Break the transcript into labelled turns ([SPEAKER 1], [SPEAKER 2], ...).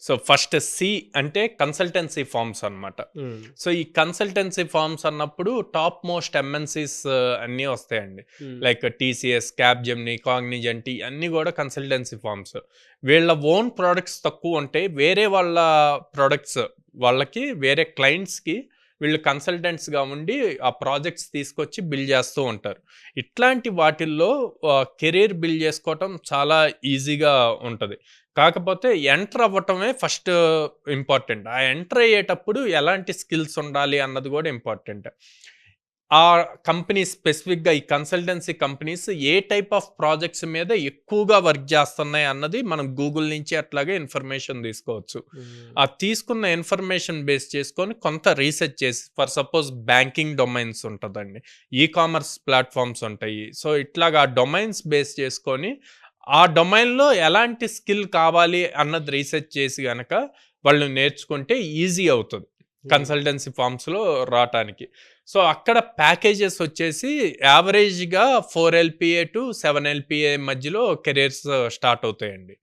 [SPEAKER 1] So first C అంటే consultancy forms అన్నమాట.
[SPEAKER 2] హ్మ్.
[SPEAKER 1] సో ఈ కన్సల్టెన్సీ ఫార్మ్స్ అన్నప్పుడు టాప్ మోస్ట్ ఎంఎన్సీస్ అన్నీ వస్తాయండి.
[SPEAKER 2] హ్మ్.
[SPEAKER 1] లైక్ టీసీఎస్, క్యాప్జెమినీ, కాగ్నిజెంట్ అన్నీ కూడా కన్సల్టెన్సీ ఫార్మ్స్. వీళ్ళ ఓన్ ప్రొడక్ట్స్ తక్కువ ఉంటాయి. వేరే వాళ్ళ ప్రొడక్ట్స్ వాళ్ళకి వేరే క్లయింట్స్కి వీళ్ళు కన్సల్టెంట్స్గా ఉండి ఆ ప్రాజెక్ట్స్ తీసుకొచ్చి బిల్డ్ చేస్తూ ఉంటారు. ఇట్లాంటి వాటిల్లో కెరీర్ బిల్డ్ చేసుకోవటం చాలా ఈజీగా ఉంటుంది. కాకపోతే ఎంటర్ అవ్వటమే ఫస్ట్ ఇంపార్టెంట్. ఆ ఎంటర్ అయ్యేటప్పుడు ఎలాంటి స్కిల్స్ ఉండాలి అన్నది కూడా ఇంపార్టెంట్. ఆ కంపెనీ స్పెసిఫిక్గా ఈ consultancy companies A type of projects మీద ఎక్కువగా వర్క్ చేస్తున్నాయి అన్నది మనం గూగుల్ నుంచి అట్లాగే ఇన్ఫర్మేషన్ తీసుకోవచ్చు.
[SPEAKER 2] హ్మ్.
[SPEAKER 1] ఆ తీసుకున్న ఇన్ఫర్మేషన్ బేస్ చేసుకొని కొంత రీసెర్చ్ చేసి, ఫర్ సపోజ్ బ్యాంకింగ్ డొమైన్స్ ఉంటుందండి, ఈ కామర్స్ ప్లాట్ఫామ్స్ ఉంటాయి. సో ఇట్లాగా డొమైన్స్ బేస్ చేసుకొని ఆ డొమైన్లో ఎలాంటి స్కిల్ కావాలి అన్నది రీసెర్చ్ చేసి గనక వాళ్ళు నేర్చుకుంటే ఈజీ అవుతుంది
[SPEAKER 2] హ్మ్.
[SPEAKER 1] కన్సల్టెన్సీ ఫార్మ్స్లో రావటానికి. సో అక్కడ ప్యాకేజెస్ వచ్చేసి యావరేజ్గా 4 LPA టు 7 LPA మధ్యలో కెరీర్స్ స్టార్ట్ అవుతాయండి.